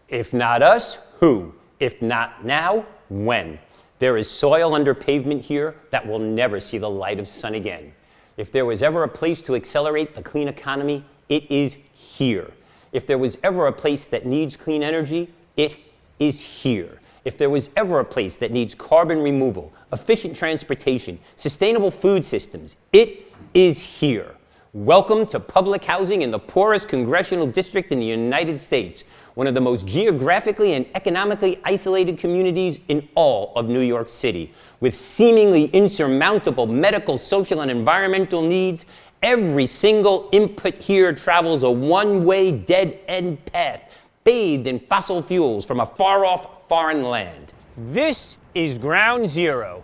If not us, who? If not now, when? There is soil under pavement here that will never see the light of sun again. If there was ever a place to accelerate the clean economy, it is here. If there was ever a place that needs clean energy, it is here. If there was ever a place that needs carbon removal, efficient transportation, sustainable food systems, it is here. Welcome to public housing in the poorest congressional district in the United States, one of the most geographically and economically isolated communities in all of New York City. With seemingly insurmountable medical, social, and environmental needs, every single input here travels a one-way dead-end path, bathed in fossil fuels from a far-off foreign land. This is ground zero,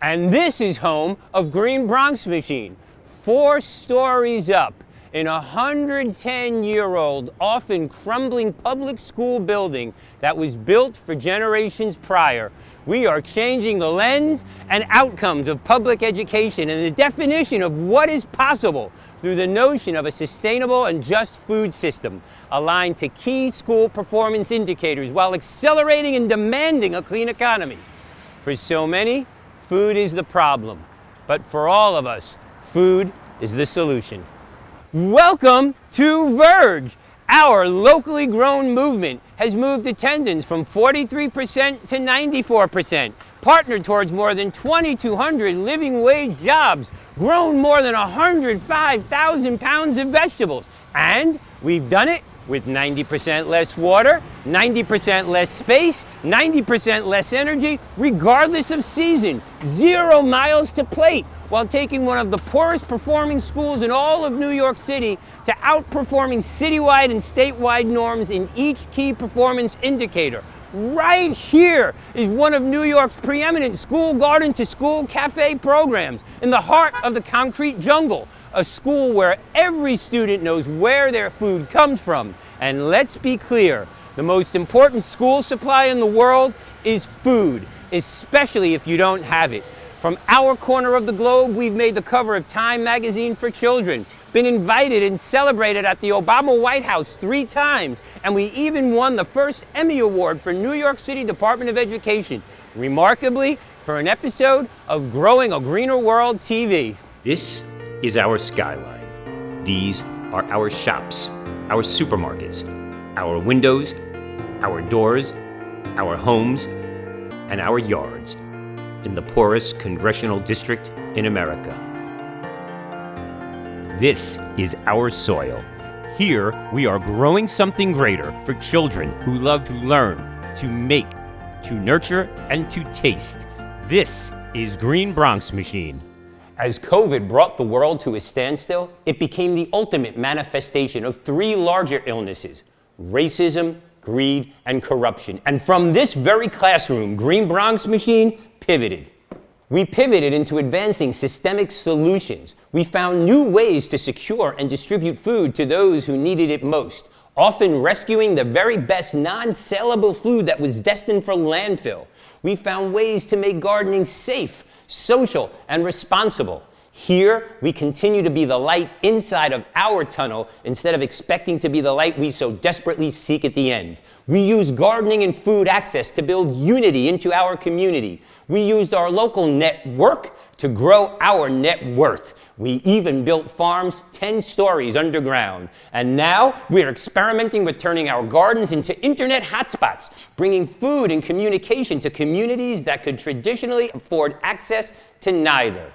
and this is home of Bronx Machine. 4 stories up in a 110-year-old, often crumbling public school building that was built for generations prior. We are changing the lens and outcomes of public education and the definition of what is possible through the notion of a sustainable and just food system aligned to key school performance indicators while accelerating and demanding a clean economy. For so many, food is the problem, but for all of us, food is the solution. Welcome to VERGE. Our locally grown movement has moved attendance from 43% to 94%, partnered towards more than 2,200 living wage jobs, grown more than 105,000 pounds of vegetables, and we've done it with 90% less water, 90% less space, 90% less energy, regardless of season, 0 miles to plate, while taking one of the poorest performing schools in all of New York City to outperforming citywide and statewide norms in each key performance indicator. Right here is one of New York's preeminent school garden to school cafe programs in the heart of the concrete jungle, a school where every student knows where their food comes from. And let's be clear, the most important school supply in the world is food, especially if you don't have it. From our corner of the globe, we've made the cover of Time magazine for children, been invited and celebrated at the Obama White House 3 times, and we even won the first Emmy Award for New York City Department of Education, remarkably for an episode of Growing a Greener World TV. This is our skyline. These are our shops, our supermarkets, our windows, our doors, our homes, and our yards in the poorest congressional district in America. This is our soil. Here, we are growing something greater for children who love to learn, to make, to nurture, and to taste. This is Bronx Machine. As COVID brought the world to a standstill, it became the ultimate manifestation of 3 larger illnesses: racism, greed, and corruption. And from this very classroom, Bronx Machine pivoted. We pivoted into advancing systemic solutions. We found new ways to secure and distribute food to those who needed it most, often rescuing the very best non-saleable food that was destined for landfill. We found ways to make gardening safe, social, and responsible. Here, we continue to be the light inside of our tunnel instead of expecting to be the light we so desperately seek at the end. We use gardening and food access to build unity into our community. We used our local network to grow our net worth. We even built farms 10 stories underground. And now we're experimenting with turning our gardens into internet hotspots, bringing food and communication to communities that could traditionally afford access to neither.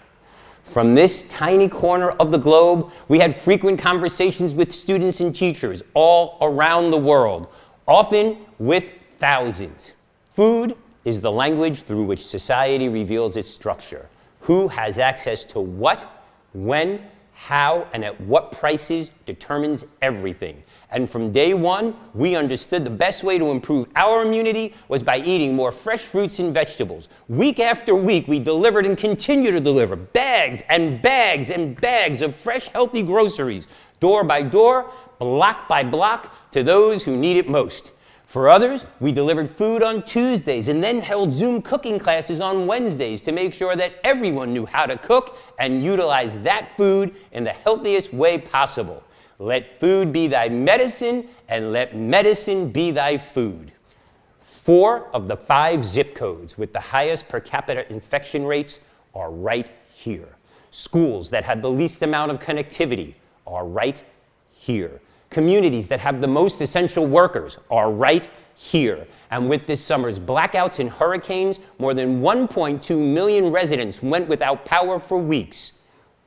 From this tiny corner of the globe, we had frequent conversations with students and teachers all around the world, often with thousands. Food is the language through which society reveals its structure. Who has access to what, when, how, and at what prices determines everything. And from day one, we understood the best way to improve our immunity was by eating more fresh fruits and vegetables. Week after week, we delivered and continue to deliver bags and bags and bags of fresh, healthy groceries, door by door, block by block, to those who need it most. For others, we delivered food on Tuesdays and then held Zoom cooking classes on Wednesdays to make sure that everyone knew how to cook and utilize that food in the healthiest way possible. Let food be thy medicine, and let medicine be thy food. 4 of the 5 zip codes with the highest per capita infection rates are right here. Schools that have the least amount of connectivity are right here. Communities that have the most essential workers are right here. And with this summer's blackouts and hurricanes, more than 1.2 million residents went without power for weeks.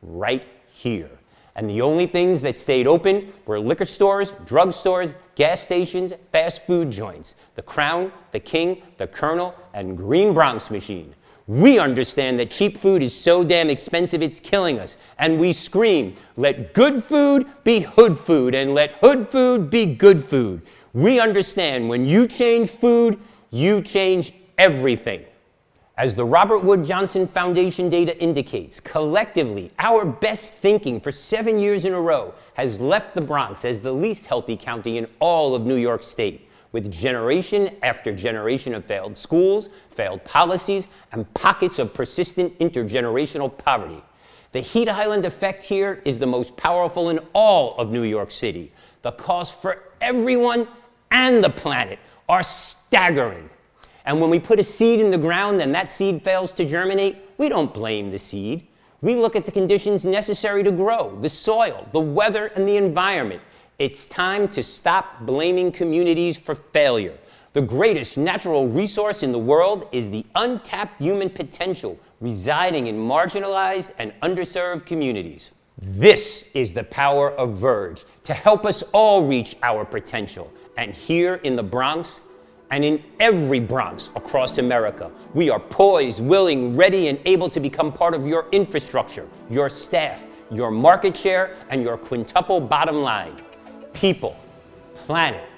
Right here. And the only things that stayed open were liquor stores, drugstores, gas stations, fast food joints, the Crown, the King, the Colonel, and Green Bronx Machine. We understand that cheap food is so damn expensive it's killing us, and we scream, let good food be hood food, and let hood food be good food. We understand when you change food, you change everything. As the Robert Wood Johnson Foundation data indicates, collectively, our best thinking for 7 years in a row has left the Bronx as the least healthy county in all of New York State, with generation after generation of failed schools, failed policies, and pockets of persistent intergenerational poverty. The heat island effect here is the most powerful in all of New York City. The costs for everyone and the planet are staggering. And when we put a seed in the ground and that seed fails to germinate, we don't blame the seed. We look at the conditions necessary to grow, the soil, the weather, and the environment. It's time to stop blaming communities for failure. The greatest natural resource in the world is the untapped human potential residing in marginalized and underserved communities. This is the power of VERGE to help us all reach our potential. And here in the Bronx, and in every Bronx across America, we are poised, willing, ready, and able to become part of your infrastructure, your staff, your market share, and your quintuple bottom line. People, planet,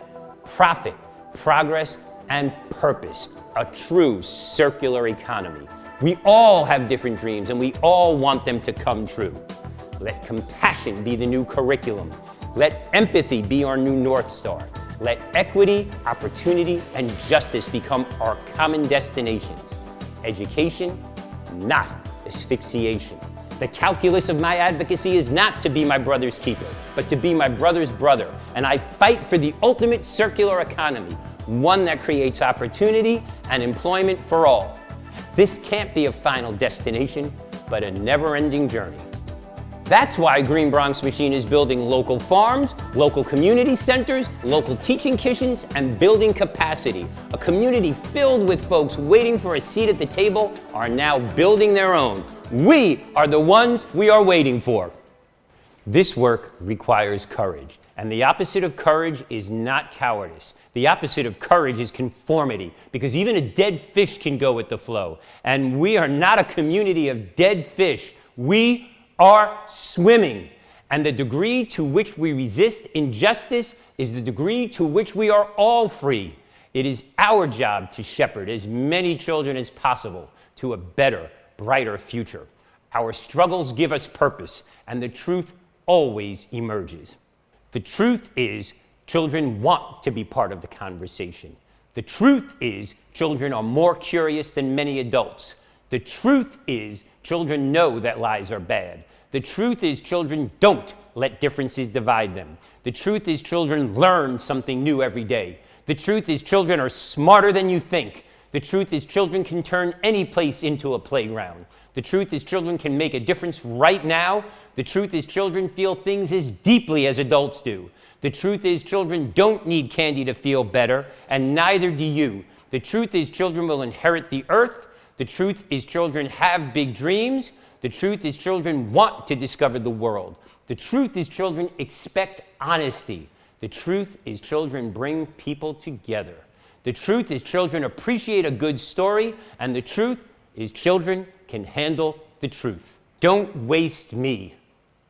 profit, progress, and purpose. A true circular economy. We all have different dreams, and we all want them to come true. Let compassion be the new curriculum. Let empathy be our new North Star. Let equity, opportunity, and justice become our common destinations. Education, not asphyxiation. The calculus of my advocacy is not to be my brother's keeper, but to be my brother's brother. And I fight for the ultimate circular economy, one that creates opportunity and employment for all. This can't be a final destination, but a never-ending journey. That's why Green Bronx Machine is building local farms, local community centers, local teaching kitchens, and building capacity. A community filled with folks waiting for a seat at the table are now building their own. We are the ones we are waiting for. This work requires courage, and the opposite of courage is not cowardice. The opposite of courage is conformity, because even a dead fish can go with the flow. And we are not a community of dead fish. We are swimming. And the degree to which we resist injustice is the degree to which we are all free. It is our job to shepherd as many children as possible to a better, brighter future. Our struggles give us purpose, and the truth always emerges. The truth is, children want to be part of the conversation. The truth is, children are more curious than many adults. The truth is, children know that lies are bad. The truth is, children don't let differences divide them. The truth is, children learn something new every day. The truth is, children are smarter than you think. The truth is, children can turn any place into a playground. The truth is, children can make a difference right now. The truth is, children feel things as deeply as adults do. The truth is, children don't need candy to feel better, and neither do you. The truth is, children will inherit the earth. The truth is, children have big dreams. The truth is, children want to discover the world. The truth is, children expect honesty. The truth is, children bring people together. The truth is, children appreciate a good story. And the truth is, children can handle the truth. Don't waste me.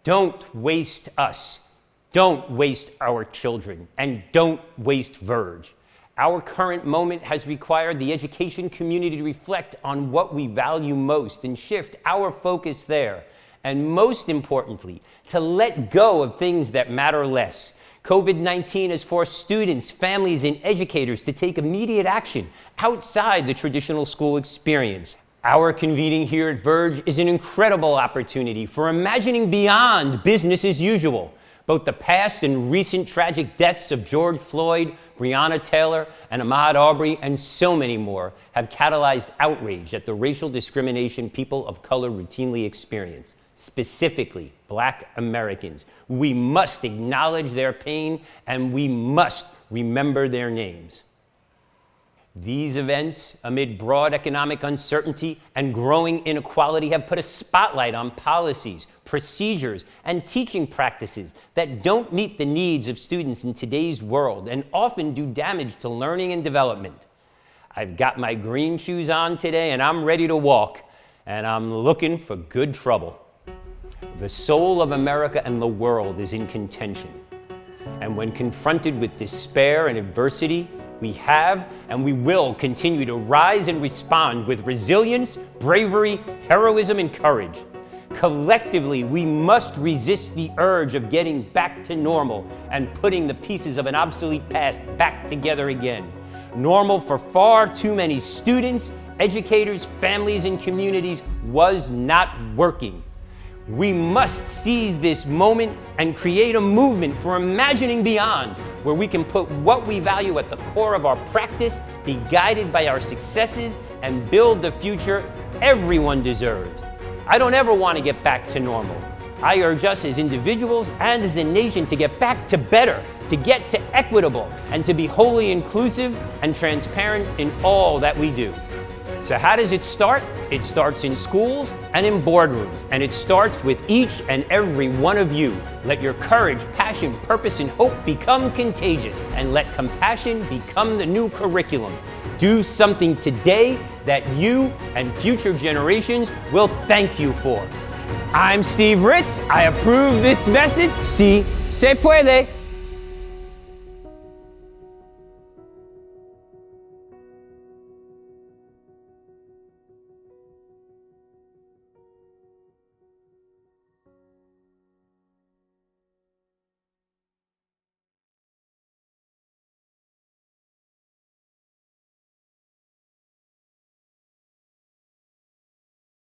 Don't waste us. Don't waste our children. And don't waste VERGE. Our current moment has required the education community to reflect on what we value most and shift our focus there. And most importantly, to let go of things that matter less. COVID-19 has forced students, families, and educators to take immediate action outside the traditional school experience. Our convening here at VERGE is an incredible opportunity for imagining beyond business as usual. Both the past and recent tragic deaths of George Floyd, Breonna Taylor, and Ahmaud Arbery, and so many more, have catalyzed outrage at the racial discrimination people of color routinely experience, specifically Black Americans. We must acknowledge their pain, and we must remember their names. These events, amid broad economic uncertainty and growing inequality, have put a spotlight on policies, procedures, and teaching practices that don't meet the needs of students in today's world and often do damage to learning and development. I've got my green shoes on today and I'm ready to walk, and I'm looking for good trouble. The soul of America and the world is in contention. And when confronted with despair and adversity, we have and we will continue to rise and respond with resilience, bravery, heroism, and courage. Collectively, we must resist the urge of getting back to normal and putting the pieces of an obsolete past back together again. Normal for far too many students, educators, families, and communities was not working. We must seize this moment and create a movement for imagining beyond, where we can put what we value at the core of our practice, be guided by our successes, and build the future everyone deserves. I don't ever want to get back to normal. I urge us as individuals and as a nation to get back to better, to get to equitable, and to be wholly inclusive and transparent in all that we do. So how does it start? It starts in schools and in boardrooms, and it starts with each and every one of you. Let your courage, passion, purpose, and hope become contagious, and let compassion become the new curriculum. Do something today that you and future generations will thank you for. I'm Steve Ritz. I approve this message. Si se puede.